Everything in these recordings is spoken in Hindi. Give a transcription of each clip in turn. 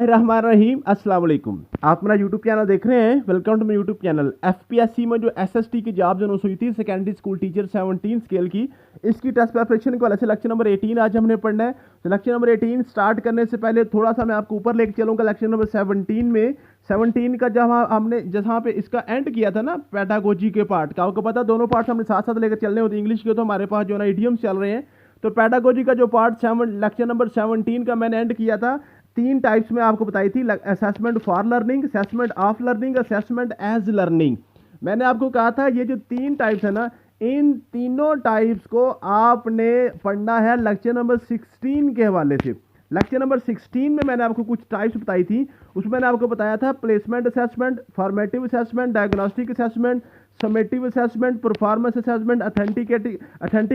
रहीम अस्सलाम वालेकुम। आप मेरा यूट्यूब चैनल देख रहे हैं। Welcome to my YouTube channel. FPSC में जो एसएसटी की जॉब जो हुई थी सेकेंडरी स्कूल टीचर 17 स्केल की, इसकी टेस्ट प्रिपरेशन को से लेक्चर नंबर 18 आज हमने पढ़ना है। तो लेक्चर नंबर 18 स्टार्ट करने से पहले थोड़ा सा मैं आपको ऊपर लेके चलूँगा। लेक्चर नंबर 17 में 17 का जब हमने जहाँ पे इसका एंड किया था ना पेडागोजी के पार्ट का, आपको पता दोनों पार्ट हमने साथ साथ लेकर चलने होते। इंग्लिश के तो हमारे पास जो ना इडियम्स चल रहे हैं। तो पेडागोजी का जो पार्ट लेक्चर नंबर 17 का मैंने एंड किया था। 3 टाइप्स में आपको बताई थी, assessment for learning, assessment of learning, assessment as learning. मैंने आपको कहा था ये जो 3 टाइप्स है ना, इन तीनों टाइप्स को आपने पढ़ना है लेक्चर नंबर 16 के हवाले से। लेक्चर नंबर 16 में मैंने आपको कुछ टाइप्स बताई थी। उसमें मैंने आपको बताया था placement assessment, formative assessment, diagnostic assessment, summative assessment, performance assessment, authentic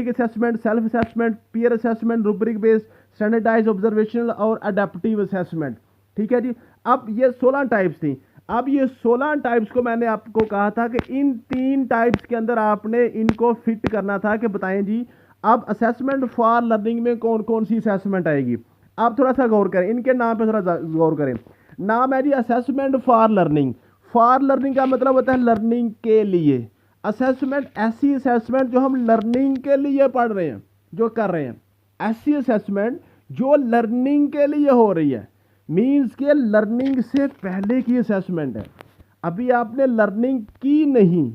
assessment, self assessment, peer assessment, rubric based, standardise, observational और अडेप्टिव असेसमेंट। ठीक है जी। अब ये 16 टाइप्स थी। अब ये 16 टाइप्स को मैंने आपको कहा था कि इन 3 टाइप्स के अंदर आपने इनको फिट करना था कि बताएं जी अब असेसमेंट फॉर लर्निंग में कौन कौन सी असेसमेंट आएगी। आप थोड़ा सा गौर करें, इनके नाम पे थोड़ा गौर करें। नाम है जी assessment for learning. For learning का मतलब होता है लर्निंग के लिए। असेसमेंट ऐसी असेसमेंट जो हम लर्निंग के लिए पढ़ रहे हैं, जो कर रहे हैं। ऐसी असेसमेंट जो लर्निंग के लिए हो रही है, मीन्स के लर्निंग से पहले की असेसमेंट है। अभी आपने लर्निंग की नहीं,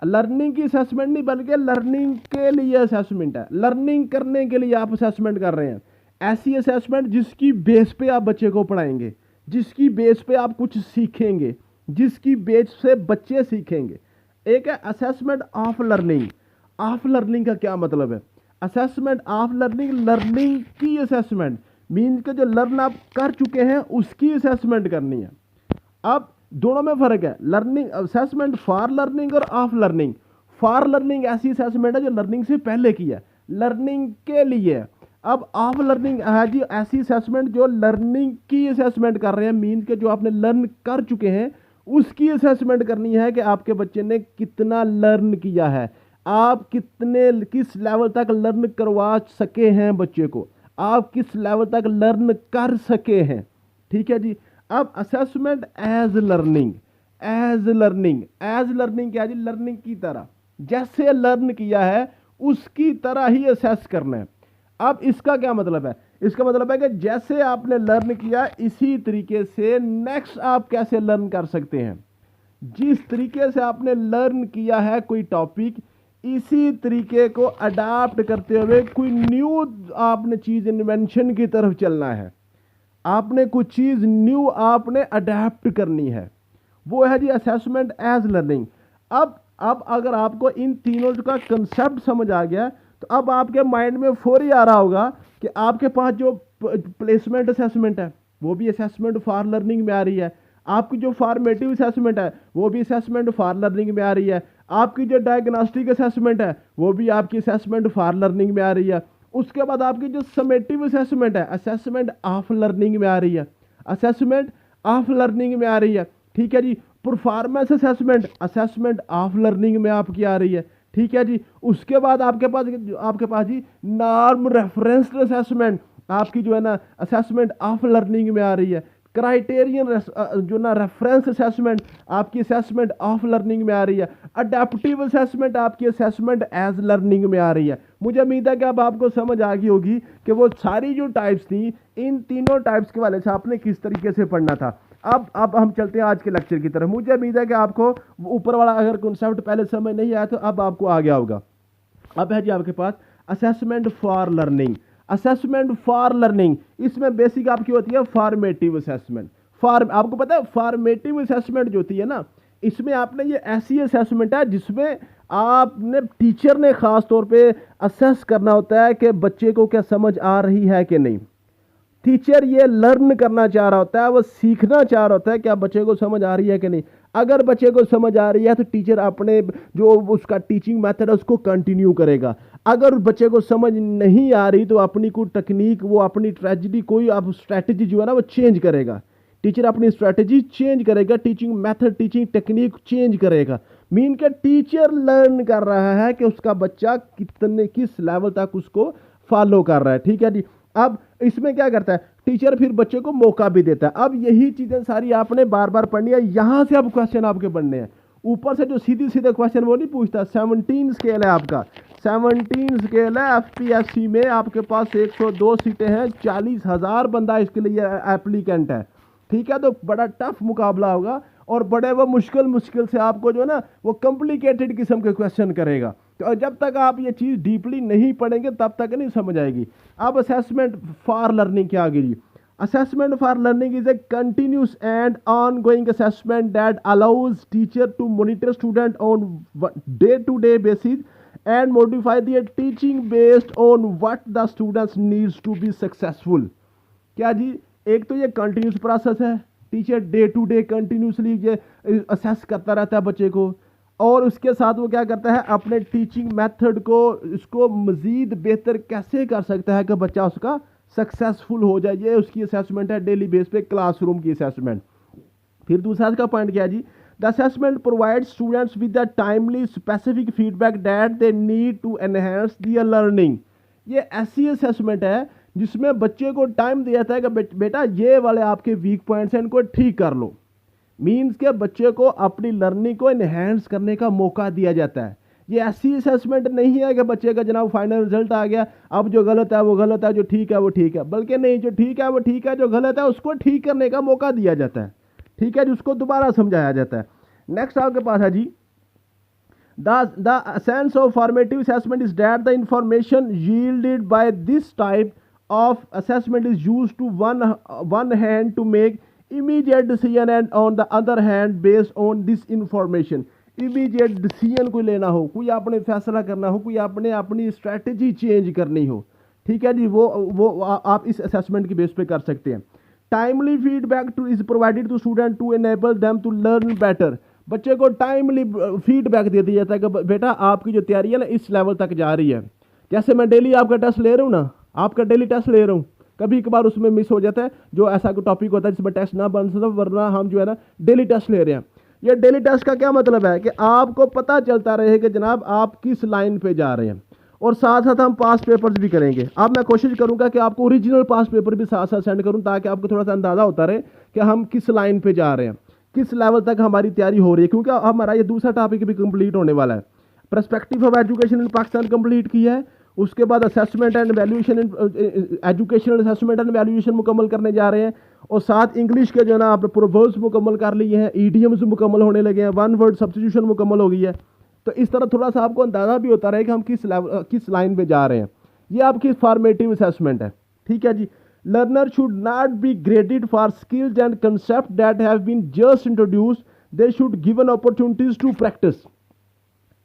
लर्निंग की असेसमेंट नहीं बल्कि लर्निंग के लिए असेसमेंट है। लर्निंग करने के लिए आप असेसमेंट कर रहे हैं। ऐसी असेसमेंट जिसकी बेस पे आप बच्चे को पढ़ाएंगे, जिसकी बेस पे आप कुछ सीखेंगे, जिसकी बेस से बच्चे सीखेंगे। एक है assessment of learning. Of learning का क्या मतलब है? असेसमेंट ऑफ लर्निंग, लर्निंग की असेसमेंट मीन्स के जो लर्न आप कर चुके हैं उसकी असेसमेंट करनी है। अब दोनों में फर्क है। लर्निंग असेसमेंट फॉर लर्निंग और ऑफ लर्निंग। फॉर लर्निंग ऐसी असेसमेंट है जो लर्निंग से पहले की है, लर्निंग के लिए। अब ऑफ लर्निंग है जी ऐसी असेसमेंट जो लर्निंग की असेसमेंट कर रहे हैं, मीन्स के जो आपने लर्न कर चुके हैं उसकी असेसमेंट करनी है कि आपके बच्चे ने कितना लर्न किया है, आप किस लेवल तक लर्न करवा सके हैं बच्चे को, आप किस लेवल तक लर्न कर सके हैं। ठीक है जी। अब assessment as learning. As learning, as learning क्या जी? लर्निंग की तरह, जैसे लर्न किया है उसकी तरह ही असेस करना है। अब इसका क्या मतलब है? इसका मतलब है कि जैसे आपने लर्न किया इसी तरीके से नेक्स्ट आप कैसे लर्न कर सकते हैं। जिस तरीके से आपने लर्न किया है कोई टॉपिक, इसी तरीके को अडाप्ट करते हुए कोई न्यू आपने चीज इन्वेंशन की तरफ चलना है। आपने कुछ चीज न्यू आपने अडेप्ट करनी है, वो है जी असेसमेंट एज लर्निंग। अब अगर आपको इन तीनों का कंसेप्ट समझ आ गया तो अब आपके माइंड में फौरी आ रहा होगा कि आपके पास जो प्लेसमेंट असेसमेंट है वो भी असेसमेंट फॉर लर्निंग में आ रही है, आपकी जो फॉर्मेटिव असेसमेंट है वो भी असेसमेंट फॉर लर्निंग में आ रही है, आपकी जो डायग्नोस्टिक असेसमेंट है वो भी आपकी असेसमेंट फॉर लर्निंग में आ रही है। उसके बाद आपकी जो समेटिव असेसमेंट है असेसमेंट ऑफ लर्निंग में आ रही है, असेसमेंट ऑफ लर्निंग में आ रही है। ठीक है जी। Performance assessment assessment of learning में आपकी आ रही है। ठीक है जी। उसके बाद आपके पास जी नॉर्म रेफरेंस असेसमेंट आपकी जो है ना असेसमेंट ऑफ लर्निंग में आ रही है। क्राइटेरियन जो ना रेफरेंस असेसमेंट आपकी असेसमेंट ऑफ लर्निंग में आ रही है। अडेप्टिव असेसमेंट आपकी असेसमेंट एज लर्निंग में आ रही है। मुझे उम्मीद है कि अब आपको समझ आ गई होगी कि वो सारी जो टाइप्स थी, इन तीनों टाइप्स के वाले से आपने किस तरीके से पढ़ना था। अब हम चलते हैं आज के लेक्चर की तरफ। मुझे उम्मीद है कि आपको ऊपर वाला अगर कॉन्सेप्ट पहले समझ नहीं आया तो अब आपको आ गया होगा। अब है जी आपके पास assessment for learning. Assessment for learning इसमें बेसिक आपकी होती है फॉर्मेटिव असेसमेंट। आपको पता है फॉर्मेटिव असेसमेंट जो होती है ना, इसमें आपने ये ऐसी असेसमेंट है जिसमें आपने टीचर ने खास तौर पे असेस करना होता है कि बच्चे को क्या समझ आ रही है कि नहीं। टीचर ये लर्न करना चाह रहा होता है, वो सीखना चाह रहा होता है क्या बच्चे को समझ आ रही है कि नहीं। अगर बच्चे को समझ आ रही है तो टीचर अपने जो उसका टीचिंग मेथड है उसको कंटिन्यू करेगा। अगर बच्चे को समझ नहीं आ रही तो अपनी कोई टेक्निक, वो अपनी ट्रेजेडी, कोई आप स्ट्रैटेजी जो है ना वो चेंज करेगा। टीचर अपनी स्ट्रैटेजी चेंज करेगा, teaching method, teaching technique change करेगा। मीन के टीचर लर्न कर रहा है कि उसका बच्चा किस लेवल तक उसको फॉलो कर रहा है। ठीक है जी। अब इसमें क्या करता है टीचर, फिर बच्चे को मौका भी देता है। अब यही चीजें सारी आपने बार बार पढ़नी है। यहां से अब क्वेश्चन आपके बनने हैं, ऊपर से जो सीधी सीधे क्वेश्चन वो नहीं पूछता। 17 स्केल है आपका, 17 स्केल है एफपीएससी में, आपके पास 102 सीटें हैं, 40,000 बंदा इसके लिए एप्लीकेंट है। ठीक है, तो बड़ा टफ मुकाबला होगा और बड़े वो मुश्किल से आपको जो है ना वो कॉम्प्लिकेटेड किस्म के क्वेश्चन करेगा। तो जब तक आप ये चीज़ डीपली नहीं पढ़ेंगे तब तक नहीं समझ आएगी। अब असेसमेंट फॉर लर्निंग क्या आ गई? Assessment for learning is a continuous and ongoing assessment that allows teacher to monitor student on day-to-day basis and modify their teaching based on what the students needs to be successful। क्या जी, एक तो ये कंटिन्यूस प्रोसेस है, teacher day to day continuously ये असेस करता रहता है बच्चे को, और उसके साथ वो क्या करता है अपने टीचिंग मेथड को इसको मज़ीद बेहतर कैसे कर सकता है कि बच्चा उसका सक्सेसफुल हो जाए। ये उसकी असेसमेंट है डेली बेस पे, क्लासरूम की असेसमेंट। फिर दूसरा का पॉइंट क्या है जी? The assessment provide students with the timely specific feedback that they need to enhance their learning. ये ऐसी असेसमेंट है जिसमें बच्चे को टाइम दिया जाता है कि बेटा ये वाले आपके वीक पॉइंट्स हैं, इनको ठीक कर लो। मीन्स के बच्चे को अपनी लर्निंग को इनहेंस करने का मौका दिया जाता है। ये ऐसी असेसमेंट नहीं है कि बच्चे का जनाब फाइनल रिजल्ट आ गया, अब जो गलत है वो गलत है, जो ठीक है वो ठीक है, बल्कि नहीं, जो ठीक है वो ठीक है, जो गलत है उसको ठीक करने का मौका दिया जाता है। ठीक है, जिसको दोबारा समझाया जाता है। नेक्स्ट आपके पास है जी, the sense of formative assessment is that the information yielded by this type of assessment is used to one hand to make immediate decision and on the other hand based on this information। Immediate decision कोई लेना हो, कोई आपने फैसला करना हो, कोई आपने अपनी स्ट्रैटेजी चेंज करनी हो, ठीक है जी, वो आप इस असेसमेंट के बेस पे कर सकते हैं। Timely feedback to is provided to student to enable them to learn better. बच्चे को टाइमली फीडबैक दे दिया जाता है कि बेटा आपकी जो तैयारी है ना इस लेवल तक जा रही है। जैसे मैं डेली आपका टेस्ट ले रहा हूँ ना, आपका डेली टेस्ट ले रहा हूँ, कभी कभार उसमें मिस हो जाता है, जो ऐसा कोई टॉपिक होता है जिसमें टेस्ट ना बन सकता, वरना हम जो है ना डेली टेस्ट ले रहे हैं। ये डेली टेस्ट का क्या मतलब है कि आपको पता चलता रहे कि जनाब आप किस लाइन पे जा रहे हैं, और साथ साथ हम पास पेपर्स भी करेंगे। अब मैं कोशिश करूंगा कि आपको ओरिजिनल पास पेपर भी साथ साथ सेंड करूं, ताकि आपको थोड़ा सा अंदाज़ा होता रहे कि हम किस लाइन पे जा रहे हैं, किस लेवल तक हमारी तैयारी हो रही है। क्योंकि हमारा ये दूसरा टॉपिक भी कंप्लीट होने वाला है। Perspective of education in Pakistan complete किया है, उसके बाद assessment and valuation, educational assessment and valuation मुकम्मल करने जा रहे हैं, और साथ इंग्लिश के जो है ना आपने प्रोवर्ब्स मुकम्मल कर लिए हैं, ईडियम्स मुकम्मल होने लगे हैं, वन वर्ड सब्स्टिट्यूशन मुकम्मल हो गई है। तो इस तरह थोड़ा सा आपको अंदाज़ा भी होता रहे कि हम किस लाइन पे जा रहे हैं। ये आपकी फॉर्मेटिव असेसमेंट है। ठीक है जी। Learner should not be graded for skills and concept that have been just introduced, they should given opportunities to practice.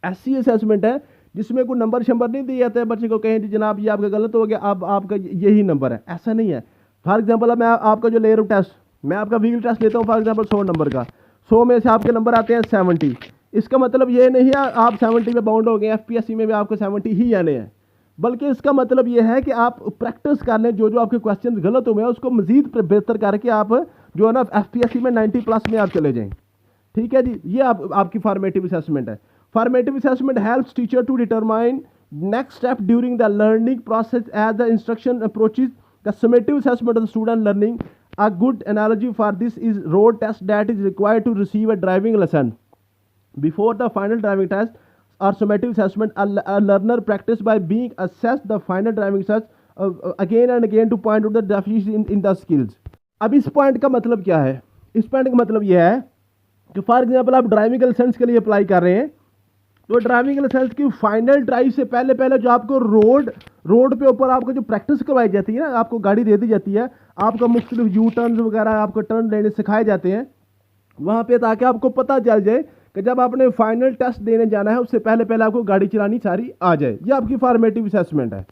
ऐसी असेसमेंट है जिसमें कोई नंबर शंबर नहीं दिए जाते हैं बच्चे को, कहें जी जनाब ये आपका गलत हो गया, अब आपका यही नंबर है, ऐसा नहीं है। फॉर एग्जांपल अब मैं आपका जो ले रहा हूँ टेस्ट, मैं आपका वीकली टेस्ट लेता हूँ फॉर एग्जांपल 100 नंबर का, 100 में से आपके नंबर आते हैं 70। इसका मतलब ये नहीं है आप 70 में बाउंड हो गए, एफपीएससी में भी आपको 70 ही आने हैं, बल्कि इसका मतलब ये है कि आप प्रैक्टिस कर लें, जो आपके क्वेश्चन गलत हुए हैं उसको मजीद बेहतर करके आप जो है ना एफपीएससी में 90+ में आप चले जाएँ। ठीक है जी। ये आपकी फॉर्मेटिव असेसमेंट है। Formative assessment helps teacher to determine next step during the learning process as the instruction approaches. The summative assessment of the student learning. A good analogy for this is road test that is required to receive a driving lesson. Before the final driving test or summative assessment, a learner practice by being assessed the final driving test again and again to point out the deficiency in the skills. अब इस पॉइंट का मतलब क्या है? इस पॉइंट का मतलब यह है कि फॉर एग्जाम्पल आप ड्राइविंग लाइसेंस के लिए अप्लाई कर रहे हैं, तो ड्राइविंग लाइसेंस की फाइनल ड्राइव से पहले जो आपको रोड पे ऊपर आपको जो प्रैक्टिस करवाई जाती है ना, आपको गाड़ी दे दी जाती है, आपको मुख्तलिफ यू टर्न वगैरह आपको टर्न लेने सिखाए जाते हैं वहाँ पे, ताकि आपको पता चल जाए कि जब आपने फाइनल टेस्ट देने जाना है उससे पहले आपको गाड़ी चलानी सारी आ जाए। ये आपकी फॉर्मेटिव असेसमेंट है।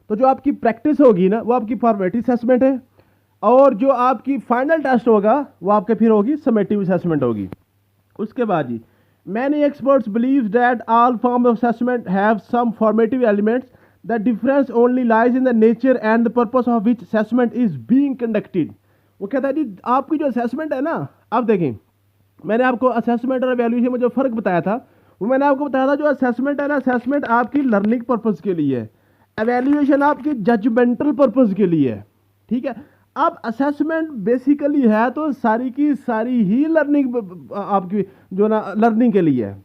तो जो आपकी प्रैक्टिस होगी ना वो आपकी फॉर्मेटिव असेसमेंट है, और जो आपकी फाइनल टेस्ट होगा वो आपके फिर होगी समेटिव असेसमेंट होगी। उसके बाद जी, many experts believe that all forms of assessment have some formative elements. The difference only lies in the nature and the purpose of which assessment is being conducted. वो कहता है जी आपकी जो असेसमेंट है ना, अब देखें मैंने आपको असेसमेंट और एवेल्यूएशन में जो फ़र्क बताया था वो मैंने आपको बताया था, जो असेसमेंट है ना, असेसमेंट आपकी लर्निंग पर्पज़ के लिए है। एवेल्यूएशन आपकी जजमेंटल पर्पस के लिए है, ठीक है। अब असेसमेंट बेसिकली है तो सारी की सारी ही लर्निंग आपकी जो ना लर्निंग के लिए है,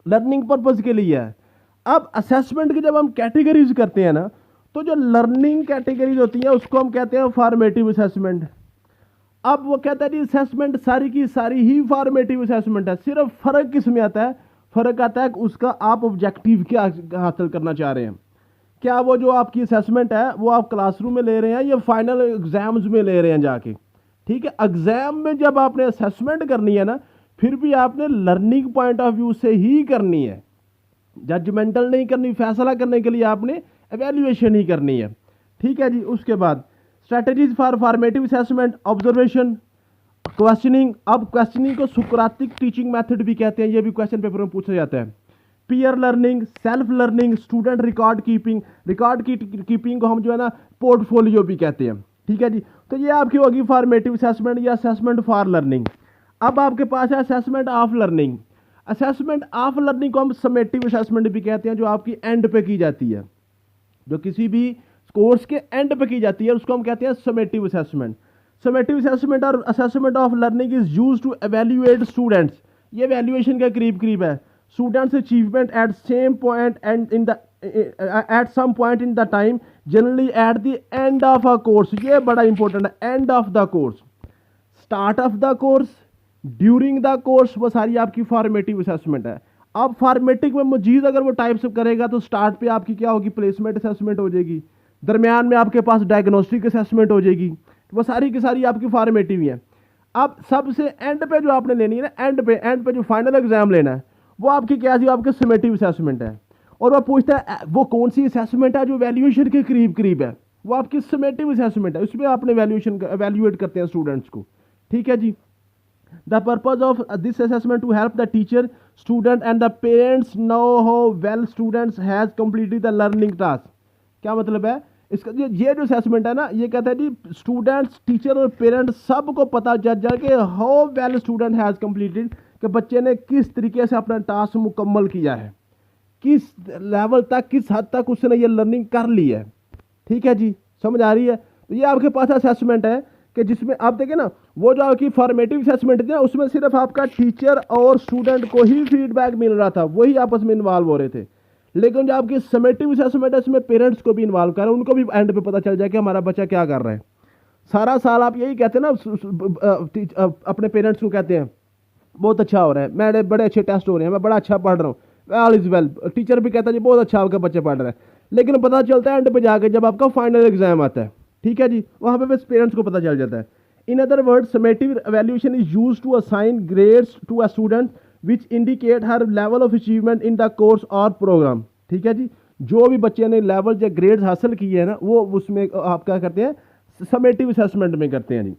लर्निंग पर्पस के लिए है। अब असेसमेंट की जब हम कैटेगरीज करते हैं ना, तो जो लर्निंग कैटेगरीज होती है उसको हम कहते हैं फॉर्मेटिव असेसमेंट। अब वो कहता है जी असेसमेंट सारी की सारी ही फॉर्मेटिव असेसमेंट है, सिर्फ फर्क किस में आता है, फर्क आता है कि उसका आप ऑब्जेक्टिव क्या हासिल करना चाह रहे हैं। क्या वो जो आपकी असेसमेंट है वो आप क्लासरूम में ले रहे हैं या फाइनल एग्जाम्स में ले रहे हैं जाके, ठीक है। एग्जाम में जब आपने असेसमेंट करनी है ना, फिर भी आपने लर्निंग पॉइंट ऑफ व्यू से ही करनी है, जजमेंटल नहीं करनी। फैसला करने के लिए आपने एवेल्युएशन ही करनी है, ठीक है जी। उसके बाद strategies for formative assessment, observation, questioning. अब क्वेश्चनिंग को सुक्रातिक टीचिंग मेथड भी कहते हैं, ये भी क्वेश्चन पेपर में पूछा जाता है। Peer learning, self learning, student record keeping. Record keeping को हम जो है ना पोर्टफोलियो भी कहते हैं, ठीक है जी। तो ये आपकी होगी फॉर्मेटिव असेसमेंट या असेसमेंट फॉर लर्निंग। अब आपके पास है assessment of learning. Assessment of learning को हम समेटिव असेसमेंट भी कहते हैं, जो आपकी एंड पे की जाती है, जो किसी भी कोर्स के एंड पे की जाती है, उसको हम कहते हैं समेटिव असेसमेंट। समेटिव असेसमेंट और assessment of learning is used to evaluate students. ये वैल्यूएशन के करीब करीब है। Students achievement at same point and in the at some point in the time, generally at the end of a course. ये बड़ा इंपॉर्टेंट है, end of the course, start of the course, during the course, वो सारी आपकी फॉर्मेटिव असेसमेंट है। अब फॉर्मेटिव में मजीद अगर वो टाइप्स करेगा तो स्टार्ट पे आपकी क्या होगी, प्लेसमेंट असेसमेंट हो जाएगी। दरमियान में आपके पास डायग्नोस्टिक असेसमेंट हो जाएगी। वो सारी की सारी आपकी फॉर्मेटिव ही है। अब सबसे एंड पे जो आपने लेनी है ना, एंड पे जो फाइनल एग्जाम लेना है, वो आपकी क्या जी, आपके समेटिव असेसमेंट है। और वो पूछता है वो कौन सी असेसमेंट है जो वैल्यूएशन के करीब करीब है, वो आपकी समेटिव असेसमेंट है। उसमें आपने वैल्यूएशन एवेल्युएट करते हैं स्टूडेंट्स को, ठीक है जी। The purpose of this assessment to help the teacher, student and the parents know how well students has completed the learning task। क्या मतलब है इसका, ये जो असेसमेंट है ना, ये कहता है जी स्टूडेंट्स, टीचर और पेरेंट्स सबको पता चल जाए कि how well student has completed, कि बच्चे ने किस तरीके से अपना टास्क मुकम्मल किया है, किस लेवल तक, किस हद तक उसने ये लर्निंग कर ली है, ठीक है जी। समझ आ रही है। तो ये आपके पास असेसमेंट है कि जिसमें आप देखें ना, वो जो आपकी फॉर्मेटिव असेसमेंट थी ना, उसमें सिर्फ आपका टीचर और स्टूडेंट को ही फीडबैक मिल रहा था, वही आपस में इन्वॉल्व हो रहे थे। लेकिन जो आपकी समेटिव असेसमेंट है, इसमें पेरेंट्स को भी इन्वॉल्व कर रहे हैं, उनको भी एंड पे पता चल जाए कि हमारा बच्चा क्या कर रहा है। सारा साल आप यही कहते हैं ना, अपने पेरेंट्स को कहते हैं बहुत अच्छा हो रहा है, मेरे बड़े अच्छे टेस्ट हो रहे हैं, मैं बड़ा अच्छा पढ़ रहा हूँ, ऑल इज वेल। टीचर भी कहता है जी बहुत अच्छा आपका बच्चा पढ़ रहा है। लेकिन पता चलता है एंड पे जाकर जब आपका फाइनल एग्जाम आता है, ठीक है जी, वहाँ पे बस पेरेंट्स को पता चल जाता है। In other word, summative evaluation is used to assign grades to a student which indicate her level of achievement in the course और प्रोग्राम, ठीक है जी। जो भी बच्चे ने लेवल या ग्रेड्स हासिल किए हैं ना, वो उसमें आप क्या करते हैं, समेटिव असेसमेंट में करते हैं जी।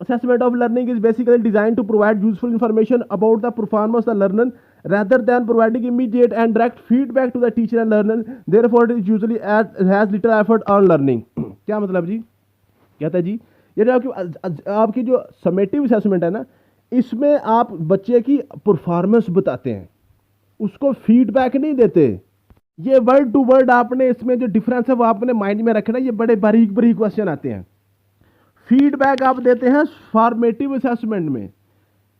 Assessment of learning is basically designed to provide useful information about the performance of the learner rather than providing immediate and direct feedback to the teacher and learner. Therefore, it is usually has little effort on learning। क्या मतलब जी, कहता है जी ये जो आपकी जो समेटिव असेसमेंट है ना, इसमें आप बच्चे की परफॉर्मेंस बताते हैं, उसको फीडबैक नहीं देते। ये वर्ड टू वर्ड आपने इसमें जो डिफरेंस है वो आपने माइंड में रखना। ये बड़े बारीक बारीक क्वेश्चन आते हैं। फीडबैक आप देते हैं फॉर्मेटिव असेसमेंट में,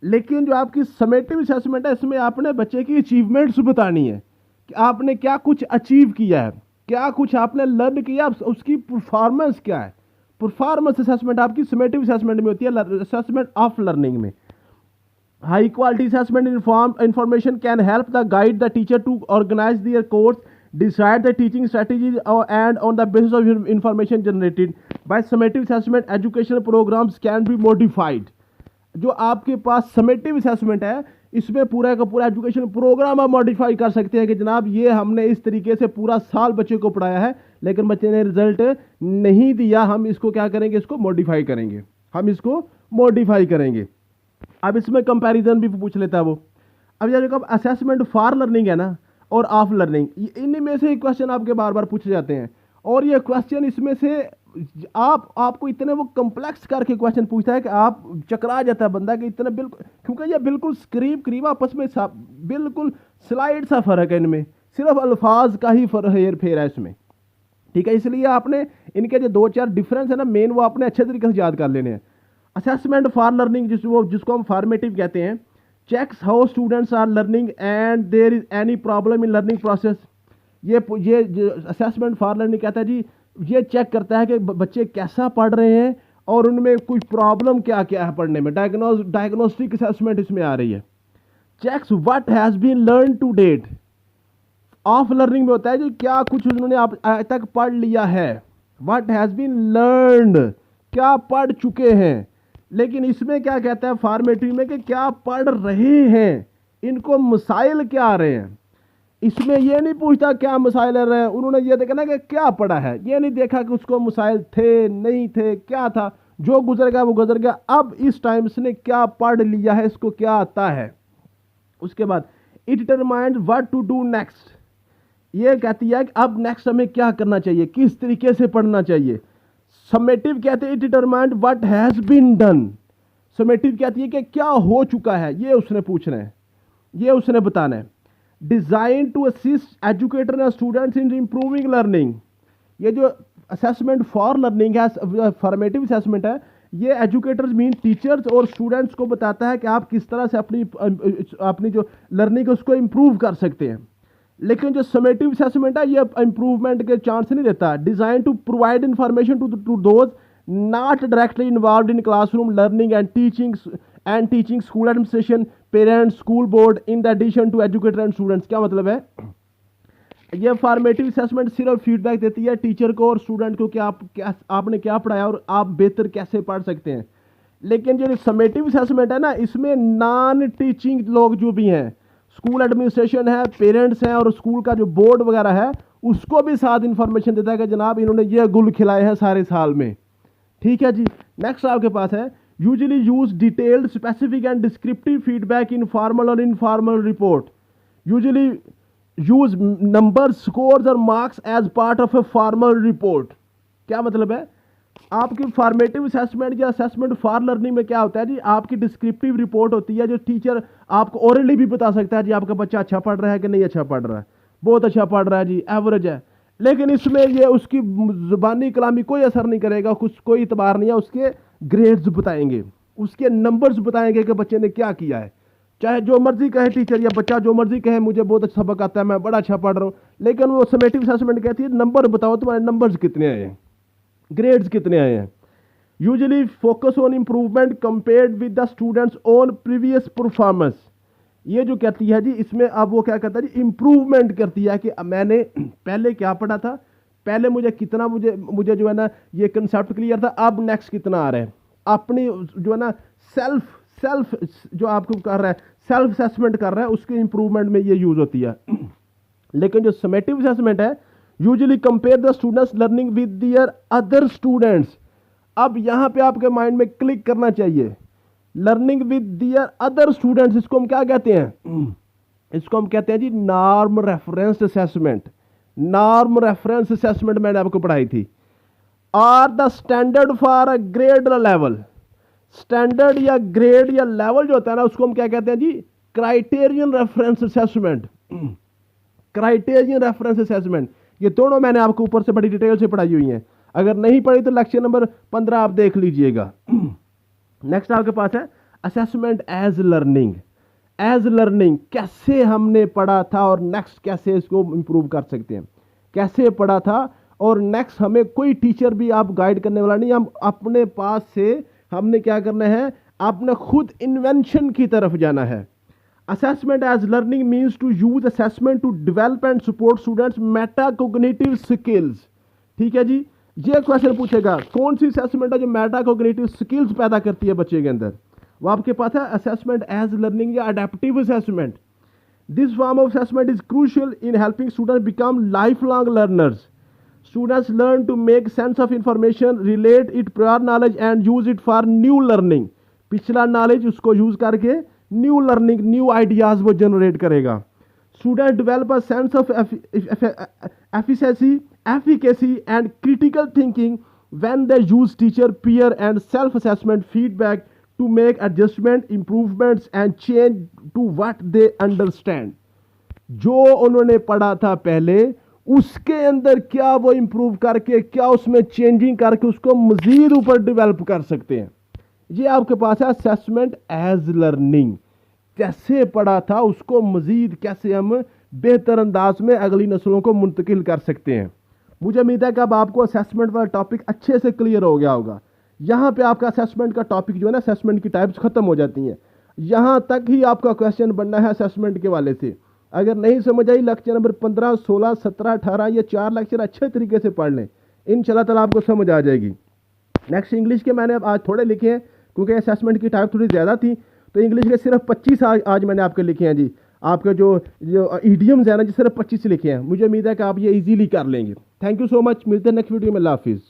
लेकिन जो आपकी समेटिव असेसमेंट है, इसमें आपने बच्चे की अचीवमेंट्स बतानी है कि आपने क्या कुछ अचीव किया है, क्या कुछ आपने लर्न किया, उसकी परफॉर्मेंस क्या है। परफॉर्मेंस असेसमेंट आपकी समेटिव असेसमेंट में होती है, असेसमेंट ऑफ लर्निंग में। High quality assessment information can help the guide the teacher to organise their course, decide the teaching strategies and on the basis of information generated by summative assessment educational programs can be modified। जो आपके पास समेटिव असेसमेंट है, इसमें पूरा का पूरा एजुकेशन प्रोग्राम आप मॉडिफाई कर सकते हैं कि जनाब ये हमने इस तरीके से पूरा साल बच्चे को पढ़ाया है, लेकिन बच्चे ने रिजल्ट नहीं दिया, हम इसको क्या करेंगे, इसको मॉडिफाई करेंगे, हम इसको मॉडिफाई करेंगे। अब इसमें कंपैरिजन भी पूछ लेता है वो। अब ये जो असेसमेंट फॉर लर्निंग है ना और ऑफ लर्निंग, इन्हीं में से क्वेश्चन आपके बार बार पूछे जाते हैं। और ये क्वेश्चन इसमें से आपको इतने वो कम्प्लेक्स करके क्वेश्चन पूछता है कि आप चकरा जाता है बंदा कि इतने बिल्कुल, क्योंकि ये बिल्कुल करीब करीब आपस में बिल्कुल स्लाइड सा फर्क है इनमें, सिर्फ अल्फाज का ही हेर फेर है इसमें, ठीक है, इसलिए आपने इनके जो 2-4 डिफरेंस है ना मेन, वो आपने अच्छे तरीके से याद कर लेने हैं। असेसमेंट फॉर लर्निंग जिसको हम फॉर्मेटिव कहते हैं, checks how students are learning and there is any problem in learning process. ये असेसमेंट फॉर लर्निंग कहता है जी, ये चेक करता है कि बच्चे कैसा पढ़ रहे हैं और उनमें कुछ प्रॉब्लम क्या क्या है पढ़ने में। डायग्नोस्टिक असेसमेंट इसमें आ रही है। Checks what has been learn to date. Of learning में होता है जी, क्या कुछ उन्होंने आप आज तक पढ़ लिया है। व्हाट हैज बीन लर्नड, क्या पढ़ चुके हैं। लेकिन इसमें क्या कहता है फॉर्मेटिव में कि क्या पढ़ रहे हैं, इनको मसाइल क्या आ रहे हैं। इसमें यह नहीं पूछता क्या मसाइल आ रहे हैं, उन्होंने ये देखना कि क्या पढ़ा है। ये नहीं देखा कि उसको मसाइल थे नहीं थे, क्या था, जो गुजर गया वो गुजर गया। अब इस टाइम इसने क्या पढ़ लिया है, इसको क्या आता है। उसके बाद it determines what to do next. ये कहती है कि अब नेक्स्ट हमें क्या करना चाहिए, किस तरीके से पढ़ना चाहिए। समेटिव कहते हैं it determined what has been done. Summative कहती है कि क्या हो चुका है, ये उसने पूछना है, ये उसने बताना है। Design to assist educator and students in improving learning. ये जो असेसमेंट फॉर लर्निंग है, फॉर्मेटिव असेसमेंट है, ये एजुकेटर्स मीन टीचर्स और स्टूडेंट्स को बताता है कि आप किस तरह से अपनी जो लर्निंग है उसको इंप्रूव कर सकते हैं। लेकिन जो समेटिव असेसमेंट है ये इंप्रूवमेंट के चांस नहीं देता। Design to provide information to those not directly involve in classroom learning and teaching school administration, parents, school board in the addition to educator and students. क्या मतलब है, ये फॉर्मेटिव असेसमेंट सिर्फ फीडबैक देती है टीचर को और स्टूडेंट को कि आपने क्या पढ़ाया और आप बेहतर कैसे पढ़ सकते हैं। लेकिन जो समेटिव असेसमेंट है ना, इसमें नॉन टीचिंग लोग जो भी हैं, स्कूल एडमिनिस्ट्रेशन है, पेरेंट्स हैं और स्कूल का जो बोर्ड वगैरह है, उसको भी साथ इंफॉर्मेशन देता है कि जनाब इन्होंने ये गुल खिलाए हैं सारे साल में। ठीक है जी। नेक्स्ट आपके पास है usually use detailed specific and descriptive feedback in formal और informal report. Usually use number, scores और marks as part of a formal report. क्या मतलब है, आपकी फॉर्मेटिव असेसमेंट या असेसमेंट फॉर लर्निंग में क्या होता है जी, आपकी डिस्क्रिप्टिव रिपोर्ट होती है जो टीचर आपको ओरली भी बता सकता है जी आपका बच्चा अच्छा पढ़ रहा है कि नहीं अच्छा पढ़ रहा है, बहुत अच्छा पढ़ रहा है जी, एवरेज है। लेकिन इसमें ये उसकी जुबानी कलामी कोई असर नहीं करेगा, कुछ कोई इतबार नहीं है। उसके ग्रेड्स बताएंगे, उसके नंबर्स बताएंगे कि बच्चे ने क्या किया है। चाहे जो मर्जी कहे टीचर या बच्चा जो मर्जी कहे मुझे बहुत अच्छा सबक आता है, मैं बड़ा अच्छा पढ़ रहा हूँ, लेकिन वो समेटिव असेसमेंट कहती है नंबर बताओ, तुम्हारे नंबर्स कितने आए हैं, ग्रेड्स कितने आए हैं। Usually focus on improvement compared with the students on previous performance. ये जो कहती है जी, इसमें अब वो क्या करता है जी, इंप्रूवमेंट करती है कि मैंने पहले क्या पढ़ा था, पहले मुझे कितना मुझे जो है ना ये कंसेप्ट क्लियर था, अब नेक्स्ट कितना आ रहा है। अपनी जो है ना सेल्फ जो आपको कर रहा है, सेल्फ असेसमेंट कर रहा है, उसके इंप्रूवमेंट में ये यूज होती है। लेकिन जो समेटिव असेसमेंट है usually compare the students learning with their other students. अब यहां पे आपके माइंड में क्लिक करना चाहिए, learning with their other students, इसको हम क्या कहते हैं, इसको हम कहते हैं जी norm reference assessment. Norm reference assessment मैंने आपको पढ़ाई थी। Are the standard for a grade level. Standard या ग्रेड या लेवल जो होता है ना, उसको हम क्या कहते हैं जी, criterion reference assessment. Criterion reference assessment, ये दोनों मैंने आपको ऊपर से बड़ी डिटेल से पढ़ाई हुई हैं। अगर नहीं पढ़ी तो लेक्चर नंबर 15 आप देख लीजिएगा। नेक्स्ट आपके पास है assessment as learning. As learning कैसे हमने पढ़ा था और नेक्स्ट कैसे इसको इंप्रूव कर सकते हैं, कैसे पढ़ा था और नेक्स्ट हमें कोई टीचर भी आप गाइड करने वाला नहीं, हम अपने पास से हमने क्या करना है, आपने खुद इन्वेंशन की तरफ जाना है। Assessment as learning means to use assessment to develop and support students metacognitive skills। ठीक है जी। ये क्वेश्चन पूछेगा कौन सी असेसमेंट है जो मेटाकोग्निटिव स्किल्स पैदा करती है बच्चे के अंदर, वो आपके पास है असेसमेंट एज लर्निंग या adaptive assessment. This form of assessment is crucial in helping student become life long learners. Students learn to make sense of information, relate it prior knowledge and use it for new learning. पिछला नॉलेज उसको यूज करके न्यू लर्निंग, न्यू आइडियाज वो जनरेट करेगा। Student develop a sense of efficacy and critical thinking when they use teacher, peer and self assessment feedback to make adjustment, improvements and change to what they understand. जो उन्होंने पढ़ा था पहले उसके अंदर क्या वो इम्प्रूव करके, क्या उसमें चेंजिंग करके उसको मजीद ऊपर डेवलप कर सकते हैं। ये आपके पास है असेसमेंट एज लर्निंग। कैसे पढ़ा था उसको मजीद कैसे हम बेहतर अंदाज में अगली नस्लों को मुंतकिल कर सकते हैं। मुझे उम्मीद है कि अब आपको असेसमेंट वाला टॉपिक अच्छे से क्लियर हो गया होगा। यहाँ पे आपका असेसमेंट का टॉपिक जो है ना, असेसमेंट की टाइप्स खत्म हो जाती हैं। यहाँ तक ही आपका क्वेश्चन बनना है असेसमेंट के वाले से। अगर नहीं समझ आई, लेक्चर नंबर 15, 16, 17, 18 ये 4 लेक्चर अच्छे तरीके से पढ़ लें, इंशाल्लाह ताला आपको समझ आ जाएगी। नेक्स्ट इंग्लिश के मैंने अब आज थोड़े लिखे हैं क्योंकि असेसमेंट की टाइप थोड़ी ज़्यादा थी, तो इंग्लिश के सिर्फ 25 आज मैंने आपके लिखे हैं जी। आपके जो जो ईडियम्स है ना जी, सिर्फ 25 लिखे हैं। मुझे उम्मीद है कि आप ये इजीली कर लेंगे। Thank you so much. मिलते हैं नेक्स्ट वीडियो में। अल्लाह हाफिज़।